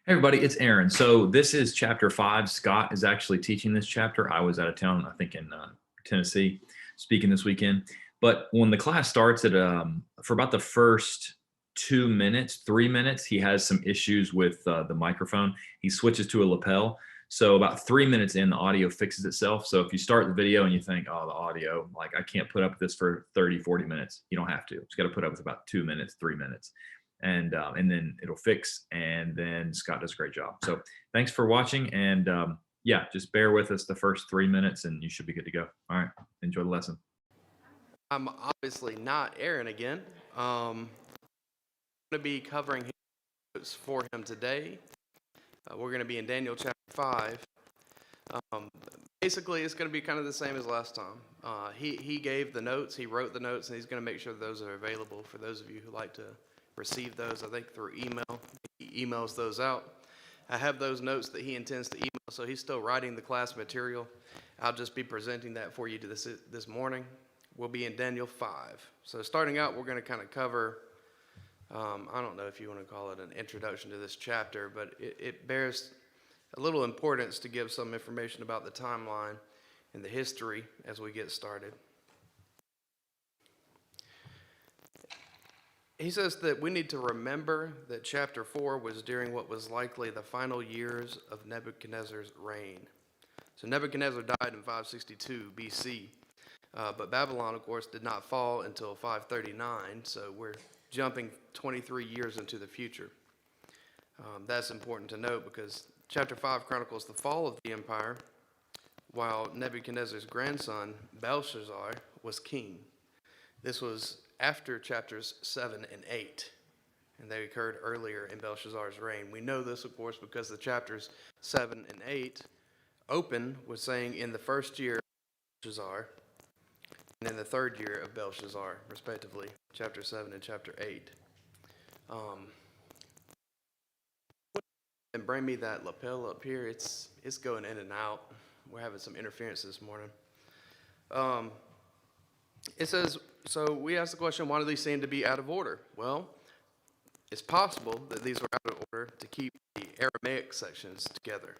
Hey everybody, it's Aaron. So this is chapter 5. Scott is actually teaching this chapter. I was out of town, I think in Tennessee, speaking this weekend. But when the class starts at for about the first 2 minutes, 3 minutes, he has some issues with the microphone. He switches to a lapel. So about 3 minutes in, the audio fixes itself. So if you start the video and you think, oh, the audio, like I can't put up with this for 30, 40 minutes, you don't have to. Just got to put up with about 2 minutes, 3 minutes, and then it'll fix, and then Scott does a great job. So thanks for watching, and yeah, just bear with us the first 3 minutes and you should be good to go. All right, enjoy the lesson. I'm obviously not Aaron again. I'm going to be covering his notes for him today. We're going to be in Daniel chapter 5. Basically, it's going to be kind of the same as last time. He gave the notes, he wrote the notes, and he's going to make sure those are available for those of you who like to receive those, I think, through email. He emails those out. I have those notes that he intends to email, so he's still writing the class material. I'll just be presenting that for you this morning. We'll be in Daniel 5. So starting out, we're going to kind of cover, I don't know if you want to call it an introduction to this chapter, but it bears a little importance to give some information about the timeline and the history as we get started. He says that we need to remember that chapter 4 was during what was likely the final years of Nebuchadnezzar's reign. So Nebuchadnezzar died in 562 BC. But Babylon, of course, did not fall until 539, so we're jumping 23 years into the future. That's important to note because chapter 5 chronicles the fall of the empire, while Nebuchadnezzar's grandson, Belshazzar, was king. This was after chapters 7 and 8, and they occurred earlier in Belshazzar's reign. We know this, of course, because the chapters 7 and 8 open with saying, in the first year of Belshazzar, and in the third year of Belshazzar, respectively, chapter 7 and chapter 8. And bring me that lapel up here. It's going in and out. We're having some interference this morning. It says, so we asked the question, why do these seem to be out of order? Well, it's possible that these were out of order to keep the Aramaic sections together.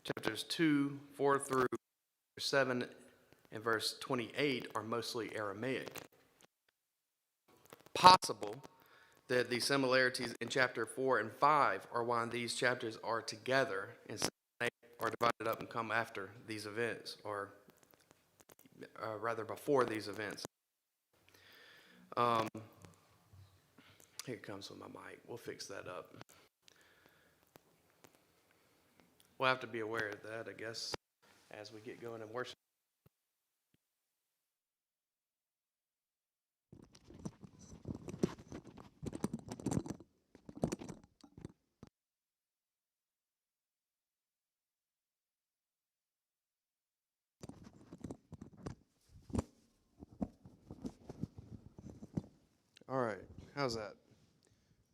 Chapters 2, 4 through 7 and verse 28 are mostly Aramaic. Possible that the similarities in chapter 4 and 5 are why these chapters are together and 7 and 8 are divided up and come after these events, or rather before these events. Here it comes with my mic. We'll fix that up. We'll have to be aware of that, I guess, as we get going in worship. All right, how's that?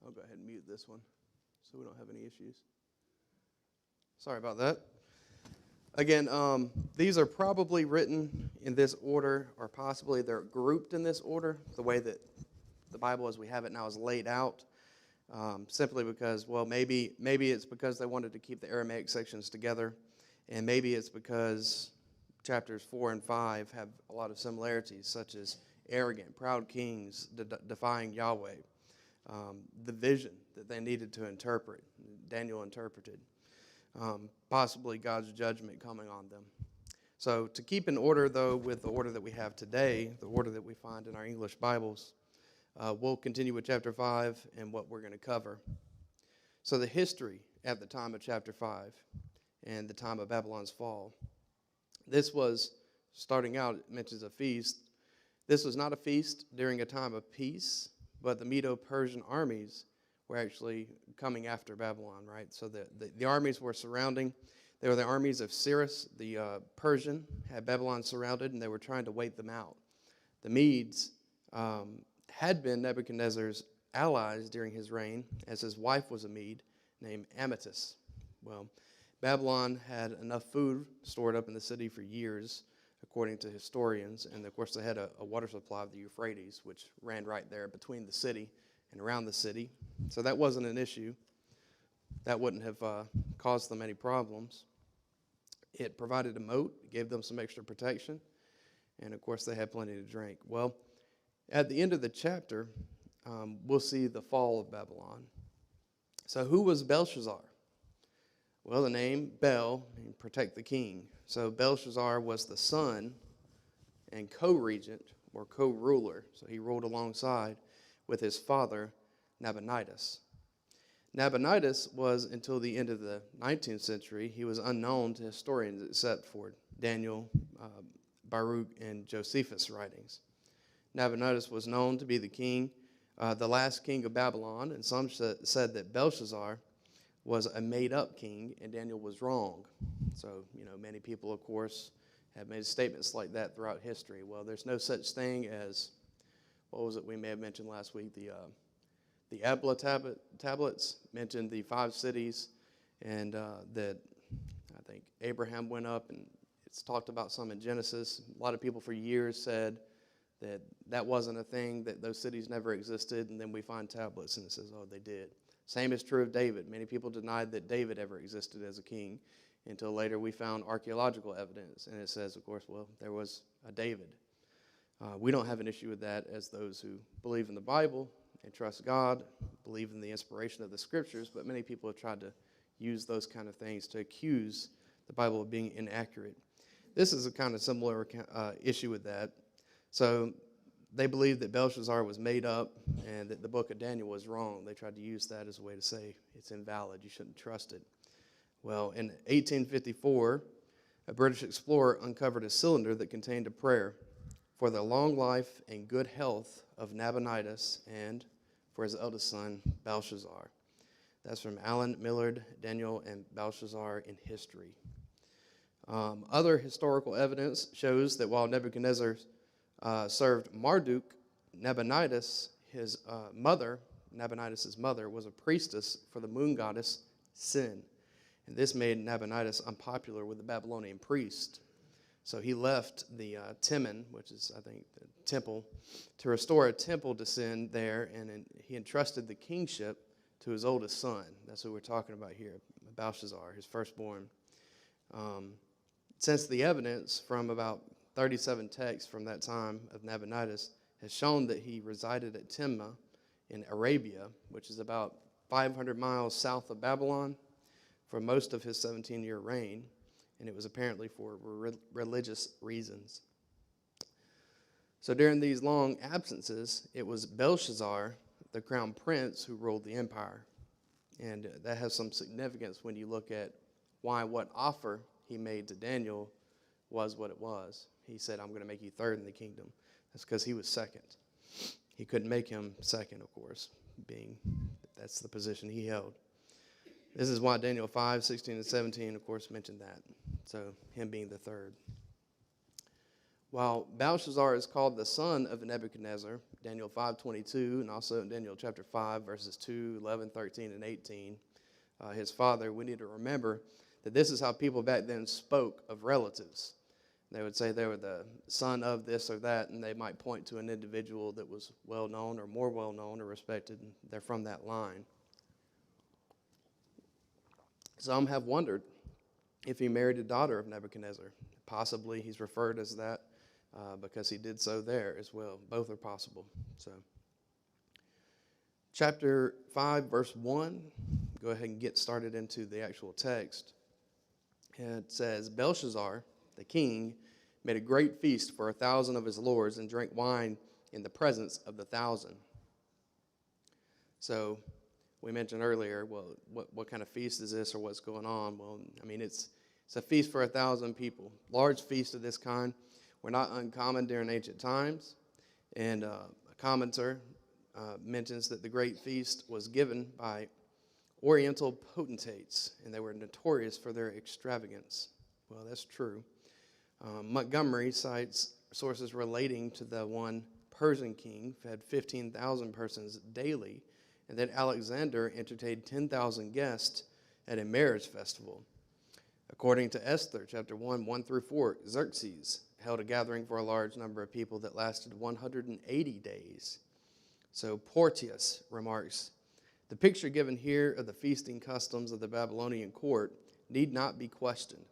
I'll go ahead and mute this one so we don't have any issues. Sorry about that. Again, these are probably written in this order, or possibly they're grouped in this order, the way that the Bible as we have it now is laid out, simply because, well, maybe it's because they wanted to keep the Aramaic sections together, and maybe it's because chapters 4 and 5 have a lot of similarities, such as arrogant, proud kings defying Yahweh, the vision that they needed to interpret, Daniel interpreted, possibly God's judgment coming on them. So to keep in order, though, with the order that we have today, the order that we find in our English Bibles, we'll continue with chapter 5 and what we're going to cover. So the history at the time of chapter 5 and the time of Babylon's fall. This was, starting out, it mentions a feast. This was not a feast during a time of peace, but the Medo-Persian armies were actually coming after Babylon, right? So the armies were surrounding. They were the armies of Cyrus, the Persian, had Babylon surrounded, and they were trying to wait them out. The Medes had been Nebuchadnezzar's allies during his reign, as his wife was a Mede named Amytis. Well, Babylon had enough food stored up in the city for years, according to historians, and of course they had a water supply of the Euphrates, which ran right there between the city and around the city. So that wasn't an issue. that wouldn't have caused them any problems. It provided a moat, gave them some extra protection, and of course they had plenty to drink. Well, at the end of the chapter, we'll see the fall of Babylon. So who was Belshazzar? Well, the name Bel, protect the king. So Belshazzar was the son and co-regent or co-ruler. So he ruled alongside with his father, Nabonidus. Nabonidus was, until the end of the 19th century, he was unknown to historians except for Daniel, Baruch, and Josephus' writings. Nabonidus was known to be the king, the last king of Babylon, and some said that Belshazzar was a made-up king, and Daniel was wrong. So, many people, of course, have made statements like that throughout history. Well, there's no such thing as, what was it we may have mentioned last week, the Ebla tablets mentioned the 5 cities, and that I think Abraham went up, and it's talked about some in Genesis. A lot of people for years said that wasn't a thing, that those cities never existed, and then we find tablets, and it says, oh, they did. Same is true of David. Many people denied that David ever existed as a king until later we found archaeological evidence, and it says, of course, well, there was a David. We don't have an issue with that as those who believe in the Bible and trust God, believe in the inspiration of the Scriptures, but many people have tried to use those kind of things to accuse the Bible of being inaccurate. This is a kind of similar issue with that. So they believed that Belshazzar was made up and that the book of Daniel was wrong. They tried to use that as a way to say it's invalid, you shouldn't trust it. Well, in 1854, a British explorer uncovered a cylinder that contained a prayer for the long life and good health of Nabonidus and for his eldest son, Belshazzar. That's from Alan Millard, Daniel, and Belshazzar in History. Other historical evidence shows that while Nebuchadnezzar served Marduk, Nabonidus, his mother, Nabonidus' mother, was a priestess for the moon goddess Sin. And this made Nabonidus unpopular with the Babylonian priest. So he left the Timon, which is, I think, the temple, to restore a temple to Sin there, and he entrusted the kingship to his oldest son. That's what we're talking about here, Belshazzar, his firstborn. Since the evidence from about 37 texts from that time of Nabonidus has shown that he resided at Timnah in Arabia, which is about 500 miles south of Babylon, for most of his 17-year reign, and it was apparently for religious reasons. So during these long absences, it was Belshazzar, the crown prince, who ruled the empire. And that has some significance when you look at why what offer he made to Daniel was what it was. He said, I'm going to make you third in the kingdom. That's because he was second. He couldn't make him second, of course, being that's the position he held. This is why Daniel 5, 16, and 17, of course, mentioned that. So him being the third. While Belshazzar is called the son of Nebuchadnezzar, Daniel 5:22, and also in Daniel chapter 5, verses 2, 11, 13, and 18, his father, we need to remember that this is how people back then spoke of relatives. They would say they were the son of this or that, and they might point to an individual that was well-known or more well-known or respected, and they're from that line. Some have wondered if he married a daughter of Nebuchadnezzar. Possibly he's referred as that because he did so there as well. Both are possible. So, chapter 5, verse 1, go ahead and get started into the actual text. And it says, Belshazzar, the king, made a great feast for 1,000 of his lords and drank wine in the presence of the 1,000. So, we mentioned earlier, well, what kind of feast is this or what's going on? Well, I mean, it's a feast for 1,000 people. Large feasts of this kind were not uncommon during ancient times. And a commentator mentions that the great feast was given by Oriental potentates, and they were notorious for their extravagance. Well, that's true. Montgomery cites sources relating to the one Persian king fed 15,000 persons daily, and that Alexander entertained 10,000 guests at a marriage festival. According to Esther, chapter 1, 1 through 4, Xerxes held a gathering for a large number of people that lasted 180 days. So Porteus remarks The picture given here of the feasting customs of the Babylonian court need not be questioned.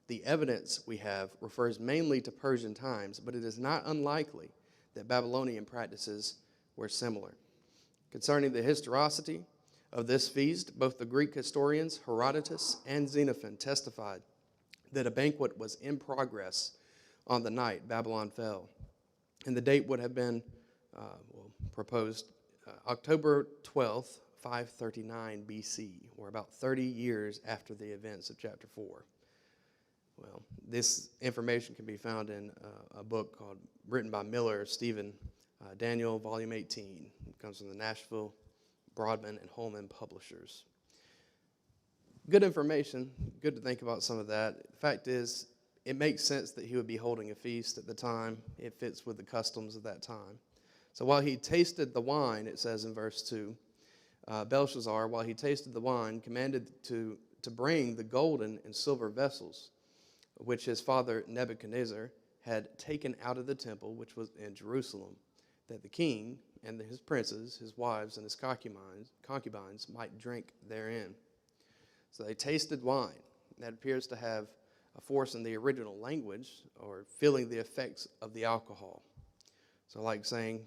The evidence we have refers mainly to Persian times, but it is not unlikely that Babylonian practices were similar. Concerning the historicity of this feast, both the Greek historians Herodotus and Xenophon testified that a banquet was in progress on the night Babylon fell, and the date would have been proposed October 12th, 539 BC, or about 30 years after the events of chapter 4. Well, this information can be found in a book written by Miller, Stephen, Daniel, Volume 18. It comes from the Nashville, Broadman, and Holman publishers. Good information, good to think about some of that. The fact is, it makes sense that he would be holding a feast at the time. It fits with the customs of that time. So while he tasted the wine, it says in verse 2, Belshazzar, while he tasted the wine, commanded to bring the golden and silver vessels, which his father Nebuchadnezzar had taken out of the temple, which was in Jerusalem, that the king and his princes, his wives, and his concubines might drink therein. So they tasted wine. That appears to have a force in the original language, or feeling the effects of the alcohol. So like saying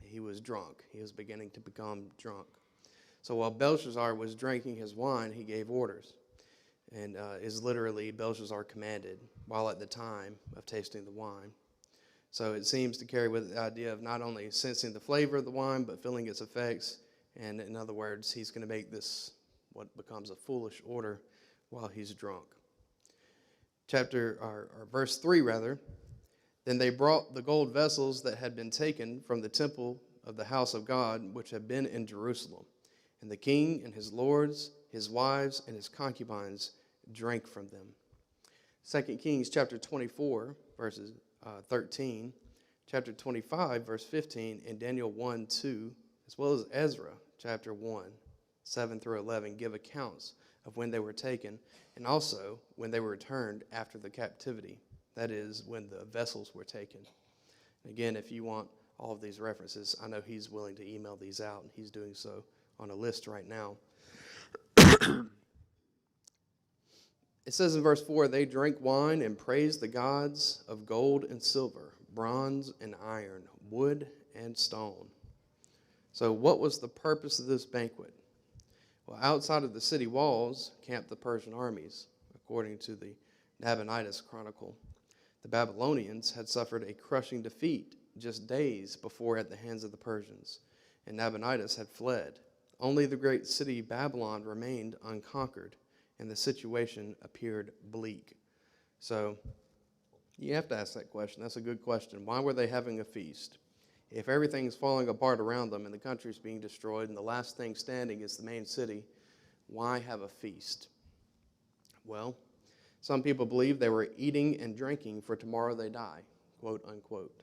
he was drunk. He was beginning to become drunk. So while Belshazzar was drinking his wine, he gave orders. And is literally Belshazzar commanded while at the time of tasting the wine. So it seems to carry with the idea of not only sensing the flavor of the wine, but feeling its effects. And in other words, he's going to make this what becomes a foolish order while he's drunk. Verse 3 rather. Then they brought the gold vessels that had been taken from the temple of the house of God, which had been in Jerusalem. And the king and his lords, his wives, and his concubines drank from them. 2 Kings chapter 24, verses 13, chapter 25, verse 15, and Daniel 1, 2, as well as Ezra chapter 1, 7 through 11, give accounts of when they were taken, and also when they were returned after the captivity. That is, when the vessels were taken. Again, if you want all of these references, I know he's willing to email these out, and he's doing so on a list right now. It says in verse 4, they drank wine and praised the gods of gold and silver, bronze and iron, wood and stone. So what was the purpose of this banquet? Well, outside of the city walls camped the Persian armies, according to the Nabonidus Chronicle. The Babylonians had suffered a crushing defeat just days before at the hands of the Persians, and Nabonidus had fled. Only the great city Babylon remained unconquered, and the situation appeared bleak. So you have to ask that question. That's a good question. Why were they having a feast? If everything's falling apart around them and the country's being destroyed and the last thing standing is the main city, why have a feast? Well, some people believe they were eating and drinking for tomorrow they die, quote unquote.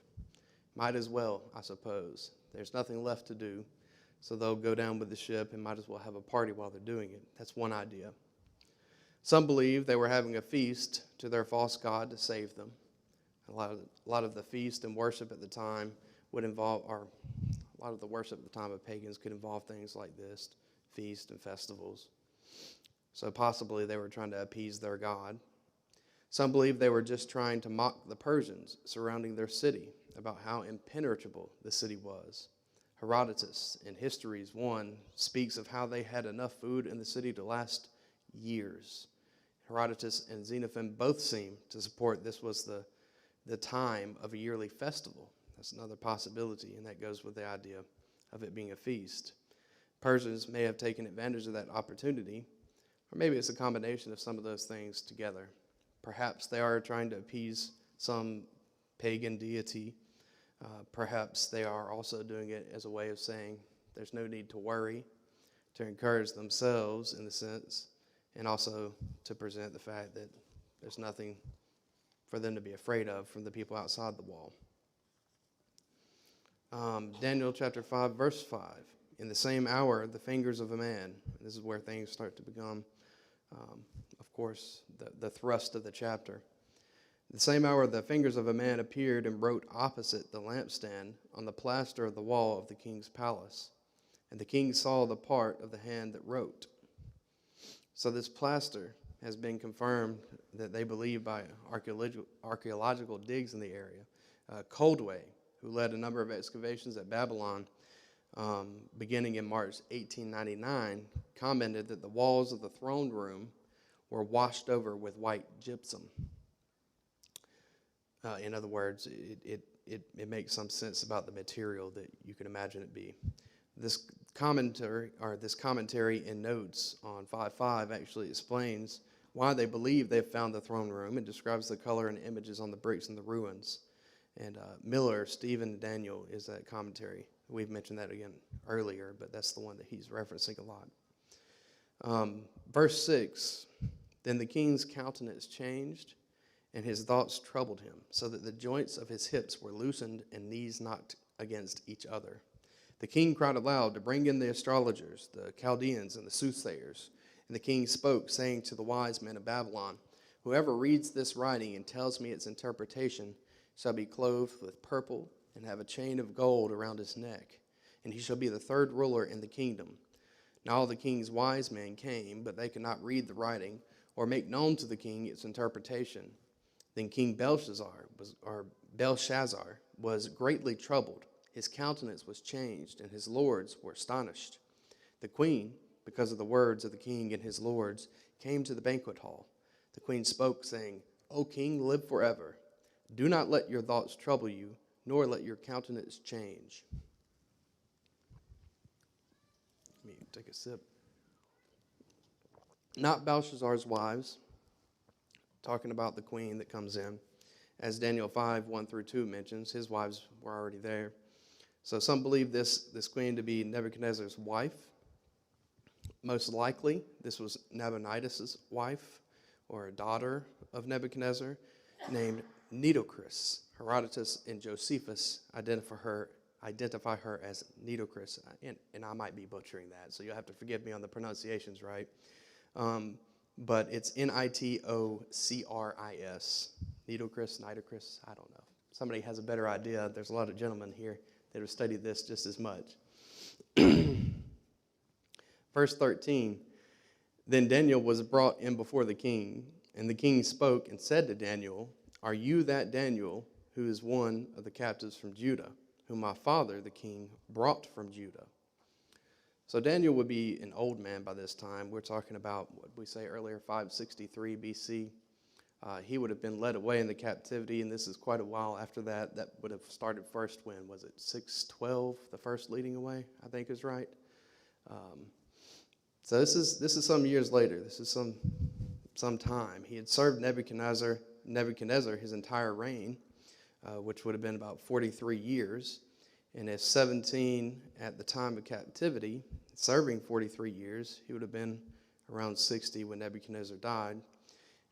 Might as well, I suppose. There's nothing left to do, so they'll go down with the ship and might as well have a party while they're doing it. That's one idea. Some believe they were having a feast to their false god to save them. A lot of the feast and worship at the time would involve, or a lot of the worship at the time of pagans could involve things like this, feasts and festivals. So possibly they were trying to appease their god. Some believe they were just trying to mock the Persians surrounding their city about how impenetrable the city was. Herodotus in Histories 1 speaks of how they had enough food in the city to last years. Herodotus and Xenophon both seem to support this was the time of a yearly festival. That's another possibility, and that goes with the idea of it being a feast. Persians may have taken advantage of that opportunity, or maybe it's a combination of some of those things together. Perhaps they are trying to appease some pagan deity. Perhaps they are also doing it as a way of saying there's no need to worry, to encourage themselves in the sense, and also to present the fact that there's nothing for them to be afraid of from the people outside the wall. Daniel chapter 5, verse 5. In the same hour, the fingers of a man. This is where things start to become, of course, the thrust of the chapter. The same hour, the fingers of a man appeared and wrote opposite the lampstand on the plaster of the wall of the king's palace. And the king saw the part of the hand that wrote. So this plaster has been confirmed that they believe by archaeological digs in the area. Coldway, who led a number of excavations at Babylon beginning in March 1899, commented that the walls of the throne room were washed over with white gypsum. In other words, it makes some sense about the material that you can imagine it be. This commentary in notes on 5.5 actually explains why they believe they've found the throne room and describes the color and images on the bricks in the ruins. And Miller, Stephen Daniel is that commentary. We've mentioned that again earlier, but that's the one that he's referencing a lot. Verse 6, then the king's countenance changed, and his thoughts troubled him, so that the joints of his hips were loosened and knees knocked against each other. The king cried aloud to bring in the astrologers, the Chaldeans, and the soothsayers. And the king spoke, saying to the wise men of Babylon, whoever reads this writing and tells me its interpretation shall be clothed with purple and have a chain of gold around his neck, and he shall be the third ruler in the kingdom. Now all the king's wise men came, but they could not read the writing or make known to the king its interpretation. Then King Belshazzar was greatly troubled. His countenance was changed, and his lords were astonished. The queen, because of the words of the king and his lords, came to the banquet hall. The queen spoke, saying, O king, live forever. Do not let your thoughts trouble you, nor let your countenance change. Let me take a sip. Not Belshazzar's wives, talking about the queen that comes in. As Daniel 5:1-2 mentions, his wives were already there. So some believe this queen to be Nebuchadnezzar's wife. Most likely, this was Nabonidus' wife, or a daughter of Nebuchadnezzar, named Nitocris. Herodotus and Josephus identify her as Nitocris, and I might be butchering that, so you'll have to forgive me on the pronunciations, right? But it's Nitocris, Nitocris, I don't know. Somebody has a better idea. There's a lot of gentlemen here that have studied this just as much. Verse 13, then Daniel was brought in before the king, and the king spoke and said to Daniel, are you that Daniel who is one of the captives from Judah, whom my father, the king, brought from Judah? So Daniel would be an old man by this time. We're talking about, what we say earlier, 563 BC. He would have been led away in the captivity, and this is quite a while after that. That would have started first when, was it 612, the first leading away, I think is right. So this is some years later. This is some time. He had served Nebuchadnezzar his entire reign, which would have been about 43 years. And if 17 at the time of captivity, serving 43 years, he would have been around 60 when Nebuchadnezzar died.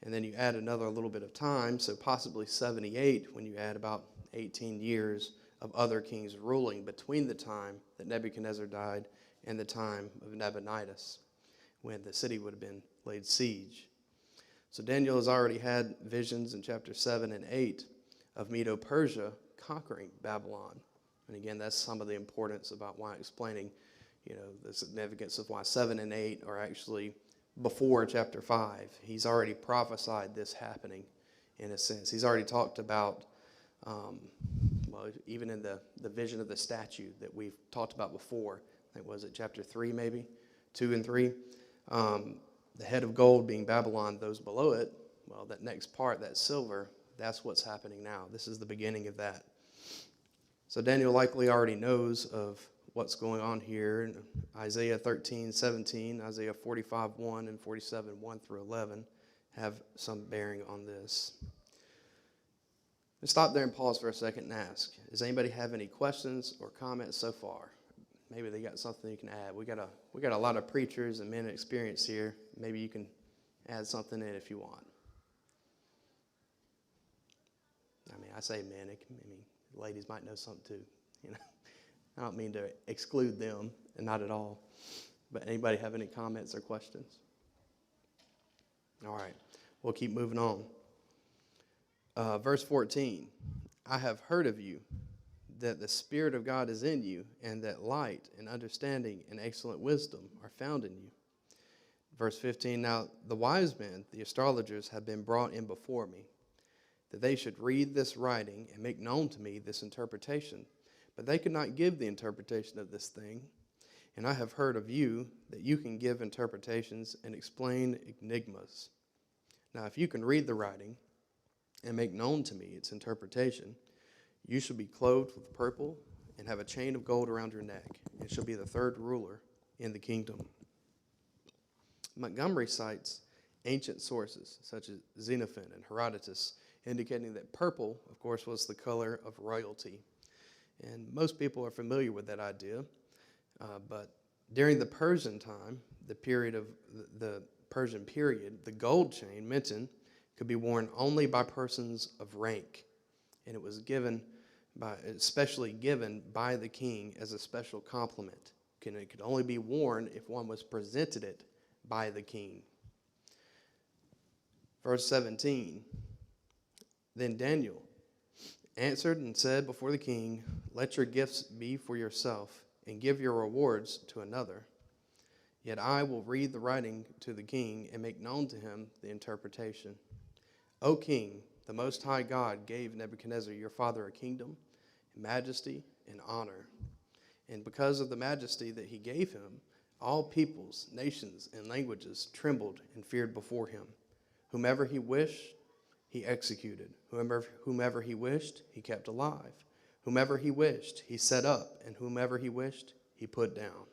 And then you add another little bit of time, so possibly 78 when you add about 18 years of other kings ruling between the time that Nebuchadnezzar died and the time of Nabonidus, when the city would have been laid siege. So Daniel has already had visions in chapter 7 and 8 of Medo-Persia conquering Babylon. And again, that's some of the importance about why explaining, the significance of why 7 and 8 are actually before chapter 5. He's already prophesied this happening in a sense. He's already talked about, even in the vision of the statue that we've talked about before. I think, was it chapter 3 maybe? 2 and 3. The head of gold being Babylon, those below it, well, that next part, that silver, that's what's happening now. This is the beginning of that. So Daniel likely already knows of what's going on here. Isaiah 13:17, Isaiah 45:1, and 47:1-11 have some bearing on this. Let's stop there and pause for a second and ask, does anybody have any questions or comments so far? Maybe they got something you can add. We got a lot of preachers and men of experience here. Maybe you can add something in if you want. I say men. Ladies might know something too. I don't mean to exclude them, and not at all. But anybody have any comments or questions? All right, we'll keep moving on. Verse 14, I have heard of you that the Spirit of God is in you, and that light and understanding and excellent wisdom are found in you. Verse 15, now the wise men, the astrologers, have been brought in before me, that they should read this writing and make known to me this interpretation. But they could not give the interpretation of this thing. And I have heard of you that you can give interpretations and explain enigmas. Now, if you can read the writing and make known to me its interpretation, you shall be clothed with purple and have a chain of gold around your neck, and shall be the third ruler in the kingdom. Montgomery cites ancient sources such as Xenophon and Herodotus, indicating that purple, of course, was the color of royalty. And most people are familiar with that idea, but during the Persian time, the period of the Persian period, the gold chain mentioned could be worn only by persons of rank, and it was especially given by the king as a special compliment. It could only be worn if one was presented it by the king. Verse 17, then Daniel answered and said before the king, let your gifts be for yourself, and give your rewards to another. Yet I will read the writing to the king and make known to him the interpretation. O king, the Most High God gave Nebuchadnezzar your father a kingdom, majesty, and honor. And because of the majesty that he gave him, all peoples, nations, and languages trembled and feared before him. Whomever he wished, he executed. Whomever he wished, he kept alive. Whomever he wished, he set up, and whomever he wished, he put down.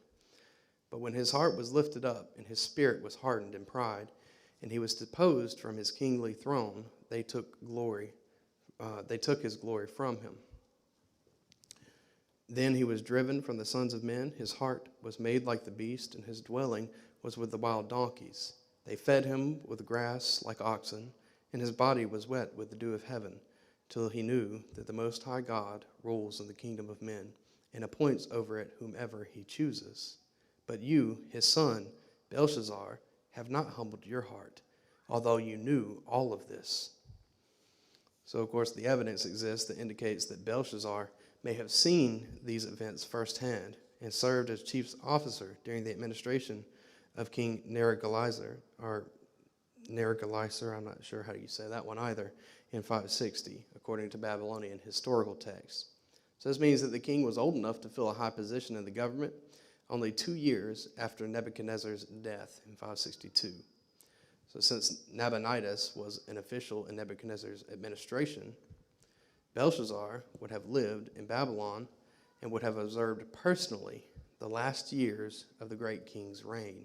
But when his heart was lifted up, and his spirit was hardened in pride, and he was deposed from his kingly throne, they took his glory from him. Then he was driven from the sons of men. His heart was made like the beast, and his dwelling was with the wild donkeys. They fed him with grass like oxen, and his body was wet with the dew of heaven, till he knew that the Most High God rules in the kingdom of men, and appoints over it whomever he chooses. But you, his son, Belshazzar, have not humbled your heart, although you knew all of this. So, of course, the evidence exists that indicates that Belshazzar may have seen these events firsthand and served as chief officer during the administration of King Nerigalaiser, I'm not sure how you say that one either, in 560, according to Babylonian historical texts. So this means that the king was old enough to fill a high position in the government only 2 years after Nebuchadnezzar's death in 562. So since Nabonidus was an official in Nebuchadnezzar's administration, Belshazzar would have lived in Babylon and would have observed personally the last years of the great king's reign.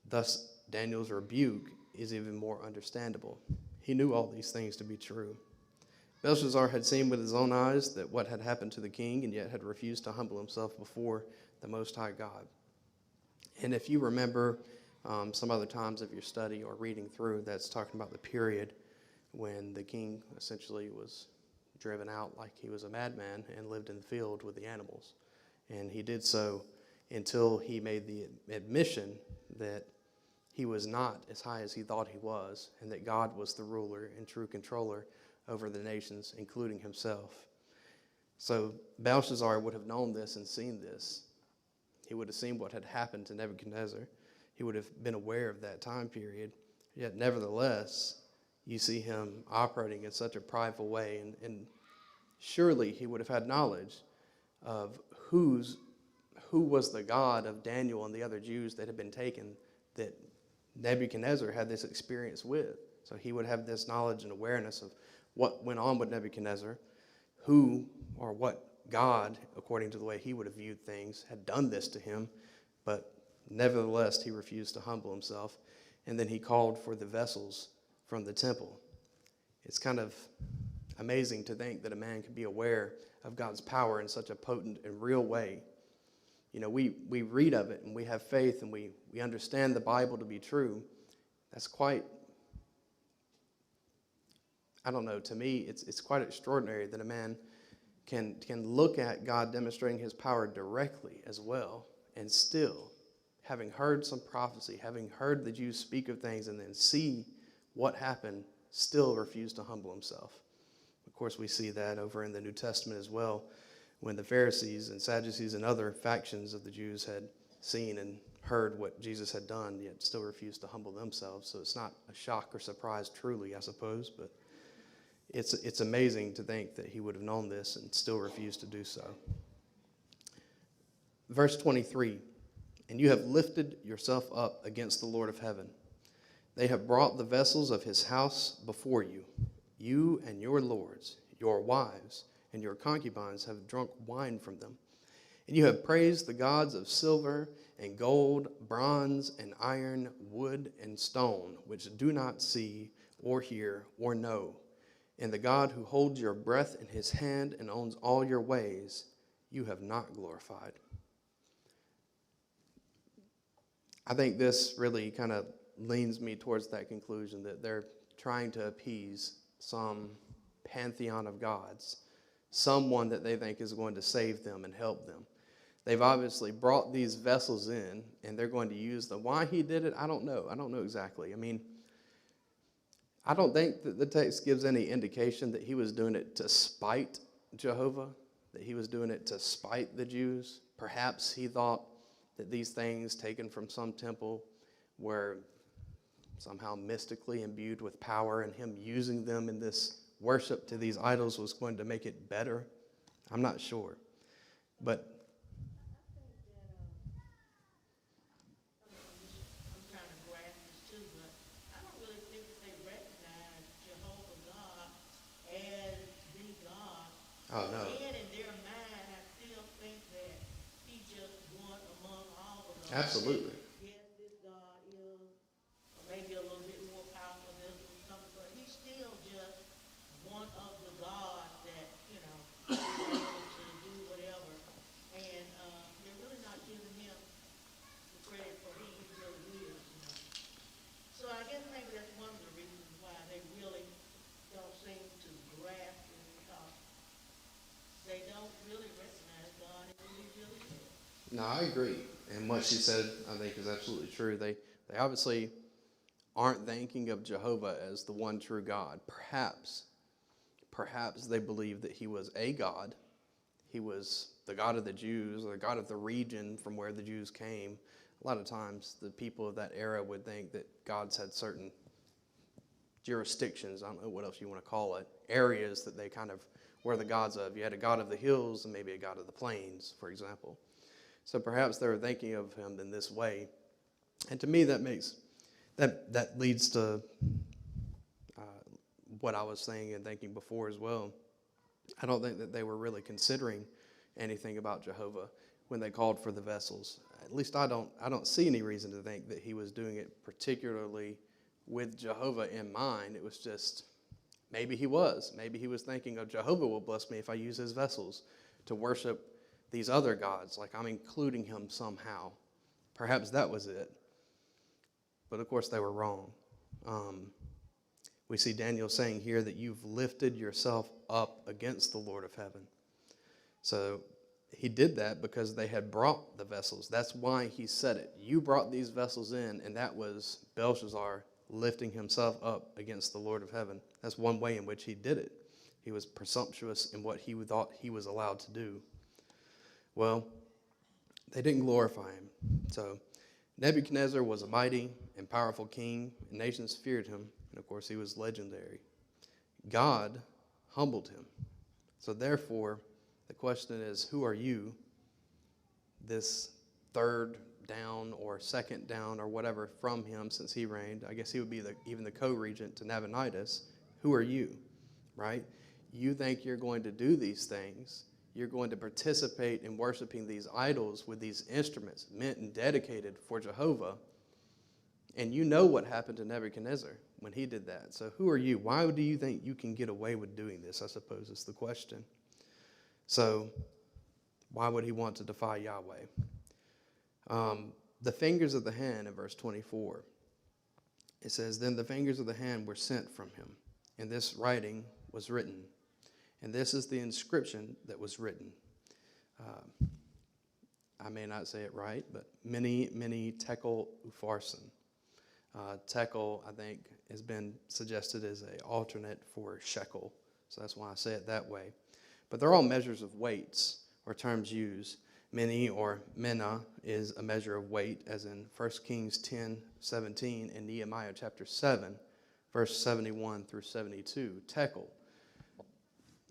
Thus, Daniel's rebuke is even more understandable. He knew all these things to be true. Belshazzar had seen with his own eyes that what had happened to the king, and yet had refused to humble himself before the Most High God. And if you remember some other times of your study or reading through, that's talking about the period when the king essentially was driven out like he was a madman and lived in the field with the animals. And he did so until he made the admission that he was not as high as he thought he was, and that God was the ruler and true controller over the nations, including himself. So Belshazzar would have known this and seen this. He would have seen what had happened to Nebuchadnezzar. He would have been aware of that time period. Yet nevertheless, you see him operating in such a prideful way, and surely he would have had knowledge of who was the God of Daniel and the other Jews that had been taken, that Nebuchadnezzar had this experience with. So he would have this knowledge and awareness of what went on with Nebuchadnezzar, who or what God, according to the way he would have viewed things, had done this to him, but nevertheless he refused to humble himself. And then he called for the vessels from the temple. It's kind of amazing to think that a man could be aware of God's power in such a potent and real way. You know, we read of it and we have faith and we understand the Bible to be true. That's quite, I don't know, to me it's quite extraordinary that a man can look at God demonstrating his power directly as well, and still, having heard some prophecy, having heard the Jews speak of things and then see what happened, still refuse to humble himself. Of course, we see that over in the New Testament as well, when the Pharisees and Sadducees and other factions of the Jews had seen and heard what Jesus had done, yet still refused to humble themselves. So it's not a shock or surprise truly, I suppose, but it's amazing to think that he would have known this and still refused to do so. Verse 23, and you have lifted yourself up against the Lord of heaven. They have brought the vessels of his house before you. You and your lords, your wives, and your concubines have drunk wine from them. And you have praised the gods of silver and gold, bronze and iron, wood and stone, which do not see or hear or know. And the God who holds your breath in his hand and owns all your ways, you have not glorified. I think this really kind of leans me towards that conclusion that they're trying to appease some pantheon of gods, someone that they think is going to save them and help them. They've obviously brought these vessels in, and they're going to use them. Why he did it, I don't know. I don't know exactly. I mean, I don't think that the text gives any indication that he was doing it to spite Jehovah, that he was doing it to spite the Jews. Perhaps he thought that these things taken from some temple were somehow mystically imbued with power, and him using them in this worship to these idols was going to make it better. I'm not sure. But oh, no. And in their mind, I still think that he just one among all of them. Absolutely. Yes, this God is maybe a little bit more powerful than something, but he's still just one of the gods that, is able to do whatever. And they're really not giving him the credit for who he really is. So I guess maybe that's one of the reasons why they really don't seem to grasp it, because they don't really recognize God and who he really is. No, I agree. And what she said, I think, is absolutely true. They obviously aren't thinking of Jehovah as the one true God. Perhaps they believe that he was a God. He was the God of the Jews, or the God of the region from where the Jews came. A lot of times, the people of that era would think that gods had certain jurisdictions, I don't know what else you want to call it, areas that they kind of were the gods of. You had a god of the hills and maybe a god of the plains, for example. So perhaps they were thinking of him in this way. And to me, that leads to what I was saying and thinking before as well. I don't think that they were really considering anything about Jehovah when they called for the vessels. At least I don't see any reason to think that he was doing it particularly with Jehovah in mind. It was just, maybe he was thinking, oh, Jehovah will bless me if I use his vessels to worship these other gods, like I'm including him somehow. Perhaps that was it. But of course they were wrong. We see Daniel saying here that you've lifted yourself up against the Lord of heaven. So he did that because they had brought the vessels. That's why he said it. You brought these vessels in, and that was Belshazzar lifting himself up against the Lord of heaven. That's one way in which he did it. He was presumptuous in what he thought he was allowed to do. Well, they didn't glorify him. So Nebuchadnezzar was a mighty and powerful king, and nations feared him, and of course he was legendary. God humbled him. So therefore, the question is, who are you, this third down or second down or whatever from him since he reigned? I guess he would be even the co-regent to Nabonidus. Who are you, right? You think you're going to do these things. You're going to participate in worshiping these idols with these instruments meant and dedicated for Jehovah. And you know what happened to Nebuchadnezzar when he did that. So who are you? Why do you think you can get away with doing this, I suppose is the question. So why would he want to defy Yahweh? The fingers of the hand in verse 24. It says, then the fingers of the hand were sent from him, and this writing was written. And this is the inscription that was written. I may not say it right, but many tekel upharsin. Tekel, I think, has been suggested as an alternate for shekel. So that's why I say it that way. But they're all measures of weights or terms used. Many or mina is a measure of weight, as in 1 Kings 10:17 and Nehemiah chapter 7, verse 71 through 72. Tekel,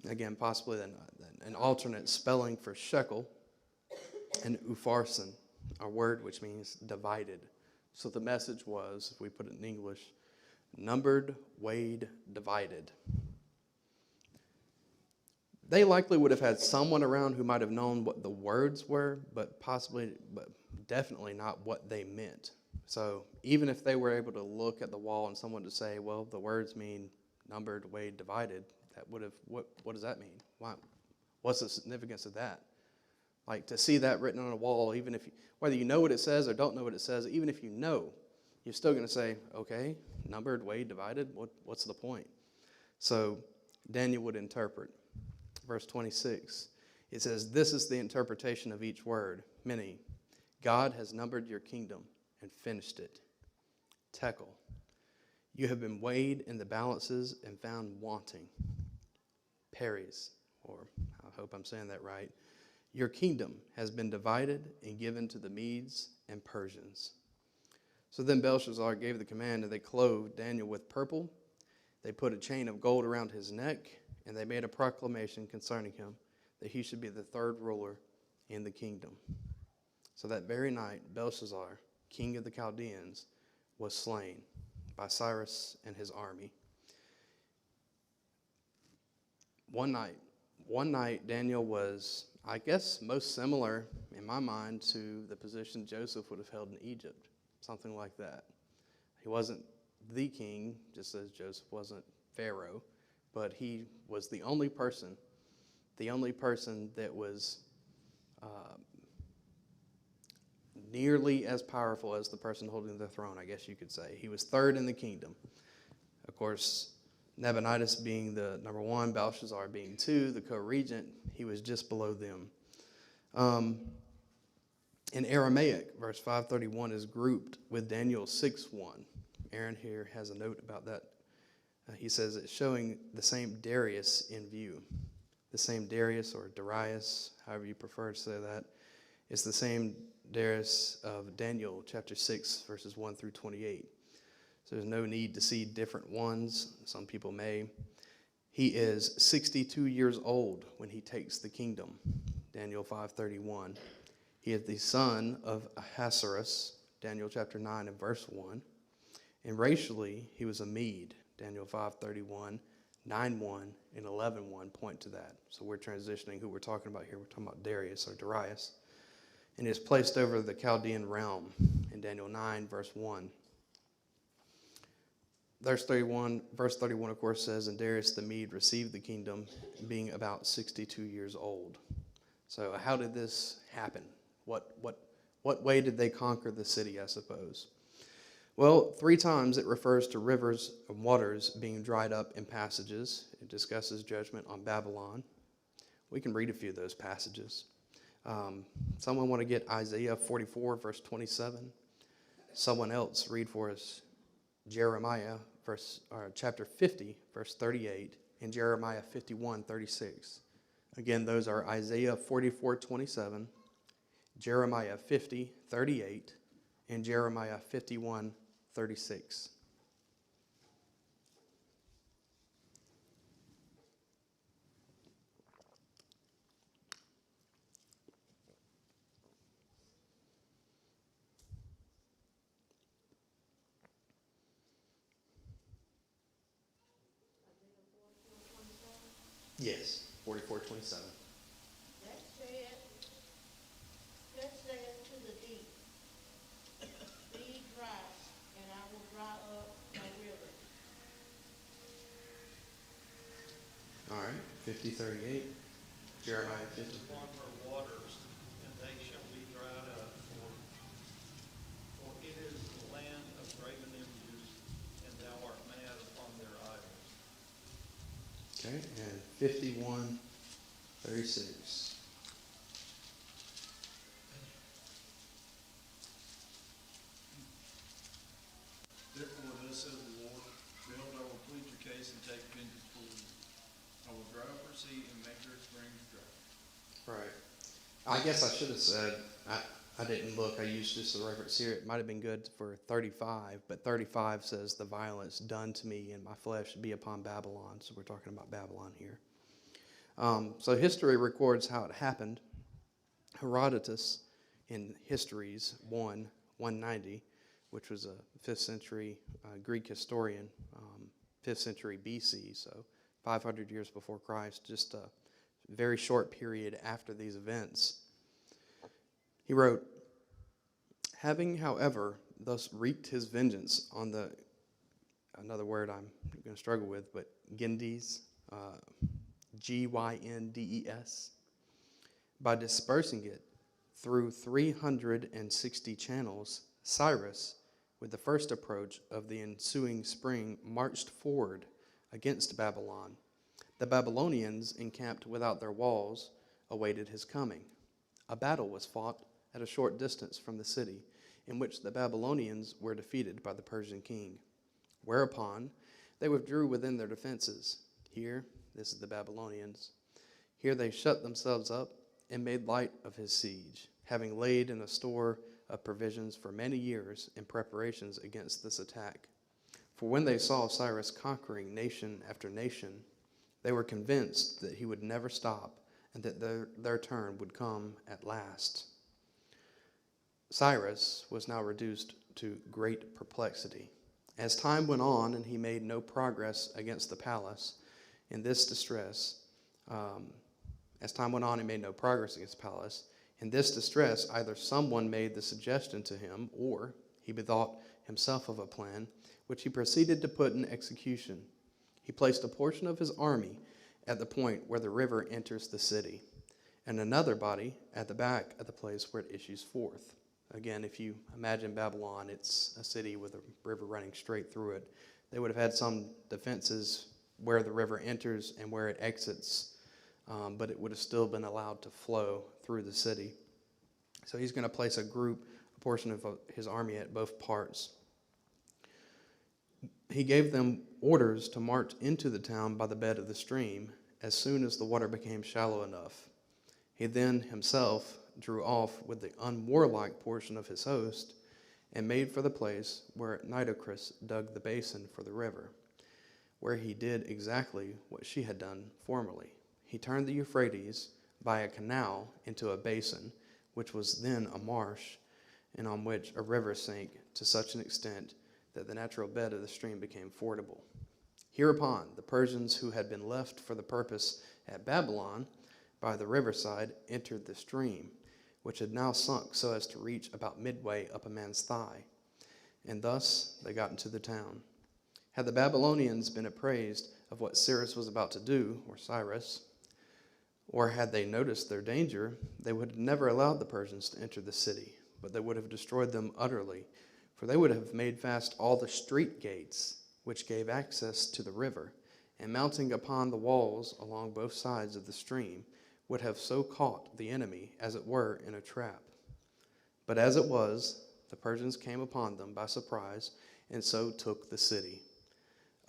again, possibly an alternate spelling for shekel, and upharsin, a word which means divided. So the message was, if we put it in English, numbered, weighed, divided. They likely would have had someone around who might have known what the words were, but definitely not what they meant. So even if they were able to look at the wall and someone to say, well, the words mean numbered, weighed, divided, that would have, what does that mean? Why? What's the significance of that? Like, to see that written on a wall, even if whether you know what it says or don't know what it says, even if you know, you're still going to say, okay, numbered, weighed, divided, what's the point? So Daniel would interpret. Verse 26, it says, this is the interpretation of each word. Many, God has numbered your kingdom and finished it. Tekel, you have been weighed in the balances and found wanting. Peres, or I hope I'm saying that right, your kingdom has been divided and given to the Medes and Persians. So then Belshazzar gave the command, and they clothed Daniel with purple. They put a chain of gold around his neck, and they made a proclamation concerning him that he should be the third ruler in the kingdom. So that very night, Belshazzar, king of the Chaldeans, was slain by Cyrus and his army. One night, Daniel was, I guess, most similar in my mind to the position Joseph would have held in Egypt, something like that. He wasn't the king, just as Joseph wasn't Pharaoh, but he was the only person that was nearly as powerful as the person holding the throne, I guess you could say. He was third in the kingdom. Of course, Nabonidus being the number one, Belshazzar being two, the co-regent, he was just below them. In Aramaic, verse 531 is grouped with Daniel 6:1. Aaron here has a note about that. He says it's showing the same Darius in view. The same Darius or Darius, however you prefer to say that. It's the same Darius of Daniel chapter 6, verses 1 through 28. So there's no need to see different ones. Some people may. He is 62 years old when he takes the kingdom. Daniel 5:31. He is the son of Ahasuerus, Daniel chapter 9 and verse 1. And racially, he was a Mede. Daniel 5:31, 9:1, and 11:1 point to that. So we're transitioning who we're talking about here. We're talking about Darius or Darius. And is placed over the Chaldean realm in Daniel 9, verse 1. Verse 31, of course, says, and Darius the Mede received the kingdom, being about 62 years old. So how did this happen? What way did they conquer the city, I suppose? Well, 3 times it refers to rivers and waters being dried up in passages. It discusses judgment on Babylon. We can read a few of those passages. Someone want to get Isaiah 44, verse 27? Someone else read for us Jeremiah chapter 50, verse 38, and Jeremiah 51, 36. Again, those are Isaiah 44, 27, Jeremiah 50, 38, and Jeremiah 51, 36. Yes, 44:27. That said to the deep, be dry, and I will dry up the river. All right, 50:38. Jeremiah 50. Upon her waters, and they shall be dried up, for it is the land of graven images, and thou art mad upon their idols. Okay, and 51:36. Therefore, thus says the Lord, behold, I will plead your case and take vengeance for you. I I will dry up her sea and make her springs dry. Right. I guess I should have said, I didn't look. I used just the reference here. It might have been good for 35, but 35 says, the violence done to me and my flesh be upon Babylon. So we're talking about Babylon here. So history records how it happened. Herodotus in Histories 190, which was a 5th century Greek historian, 5th century BC, so 500 years before Christ, just a very short period after these events. He wrote, having, however, thus wreaked his vengeance on the, another word I'm going to struggle with, but Gyndes, Gyndes, by dispersing it through 360 channels, Cyrus, with the first approach of the ensuing spring, marched forward against Babylon. The Babylonians, encamped without their walls, awaited his coming. A battle was fought at a short distance from the city, in which the Babylonians were defeated by the Persian king. Whereupon they withdrew within their defenses. Here, this is the Babylonians, here they shut themselves up and made light of his siege, having laid in a store of provisions for many years in preparations against this attack. For when they saw Cyrus conquering nation after nation, they were convinced that he would never stop and that their turn would come at last. Cyrus was now reduced to great perplexity. As time went on and he made no progress against the palace, in this distress, either someone made the suggestion to him, or he bethought himself of a plan, which he proceeded to put in execution. He placed a portion of his army at the point where the river enters the city, and another body at the back of the place where it issues forth. Again, if you imagine Babylon, it's a city with a river running straight through it. They would have had some defenses where the river enters and where it exits, but it would have still been allowed to flow through the city. So he's going to place a portion of his army at both parts. He gave them orders to march into the town by the bed of the stream as soon as the water became shallow enough. He then himself drew off with the unwarlike portion of his host and made for the place where Nitocris dug the basin for the river, where he did exactly what she had done formerly. He turned the Euphrates by a canal into a basin, which was then a marsh, and on which a river sank to such an extent that the natural bed of the stream became fordable. Hereupon, the Persians who had been left for the purpose at Babylon by the riverside entered the stream, which had now sunk so as to reach about midway up a man's thigh, and thus they got into the town. Had the Babylonians been apprised of what Cyrus was about to do, or had they noticed their danger, they would have never allowed the Persians to enter the city, but they would have destroyed them utterly, for they would have made fast all the street gates which gave access to the river, and mounting upon the walls along both sides of the stream, would have so caught the enemy, as it were, in a trap. But as it was, the Persians came upon them by surprise, and so took the city.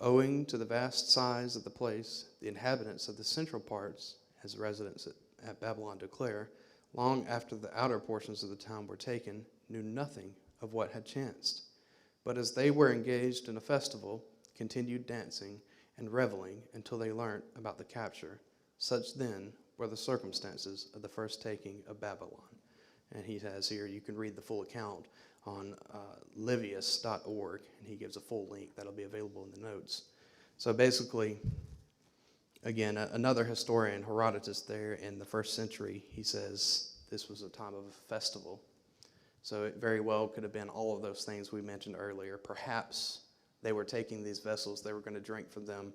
Owing to the vast size of the place, the inhabitants of the central parts, as residents at Babylon declare, long after the outer portions of the town were taken, knew nothing of what had chanced. But as they were engaged in a festival, continued dancing and reveling until they learnt about the capture. Such then were the circumstances of the first taking of Babylon. And he has here, you can read the full account on livius.org, and he gives a full link that'll be available in the notes. So basically, again, another historian, Herodotus, there in the 1st century, he says this was a time of a festival. So it very well could have been all of those things we mentioned earlier. Perhaps they were taking these vessels, they were going to drink from them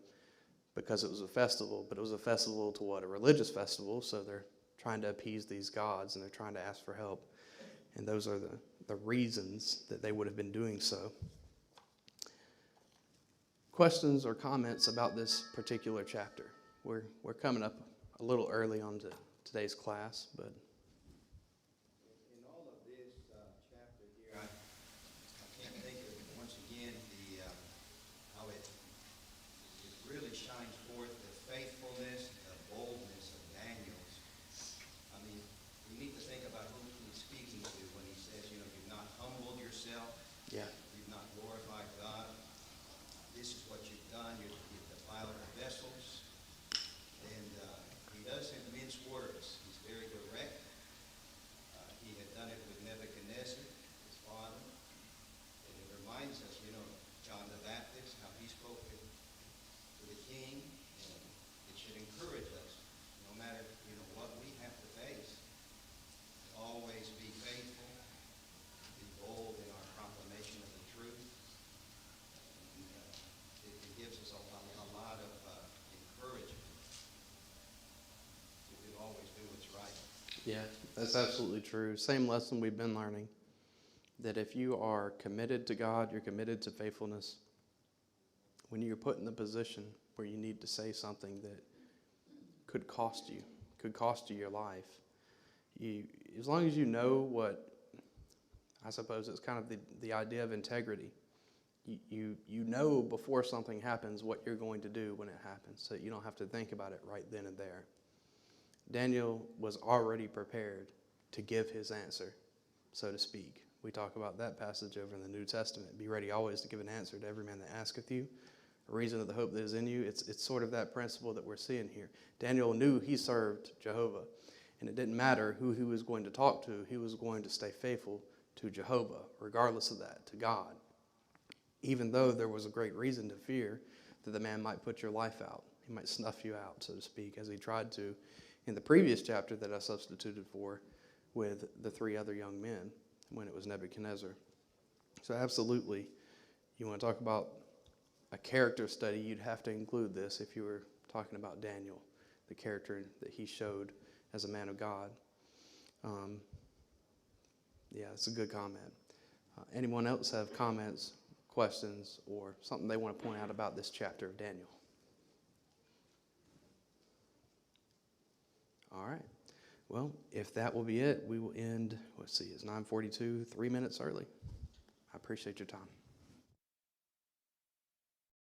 because it was a festival, but it was a festival to what? A religious festival, so they're trying to appease these gods and they're trying to ask for help. And those are the reasons that they would have been doing so. Questions or comments about this particular chapter? We're coming up a little early on to today's class, but in all of this chapter here, I can't think of once again how it really shines forth the faithfulness That's absolutely true. Same lesson we've been learning, that if you are committed to God, you're committed to faithfulness, when you're put in the position where you need to say something that could cost you your life, as long as you know what, I suppose it's kind of the idea of integrity. You know before something happens what you're going to do when it happens, so you don't have to think about it right then and there. Daniel was already prepared to give his answer, so to speak. We talk about that passage over in the New Testament. Be ready always to give an answer to every man that asketh you, a reason of the hope that is in you. It's sort of that principle that we're seeing here. Daniel knew he served Jehovah, and it didn't matter who he was going to talk to. He was going to stay faithful to Jehovah, regardless of that, to God, even though there was a great reason to fear that the man might put your life out. He might snuff you out, so to speak, as he tried to in the previous chapter that I substituted for with the 3 other young men when it was Nebuchadnezzar. So absolutely, you want to talk about a character study, you'd have to include this if you were talking about Daniel, the character that he showed as a man of God. Yeah, it's a good comment. Anyone else have comments, questions, or something they want to point out about this chapter of Daniel? All right. Well, if that will be it, we will end, let's see, it's 9:42, 3 minutes early. I appreciate your time.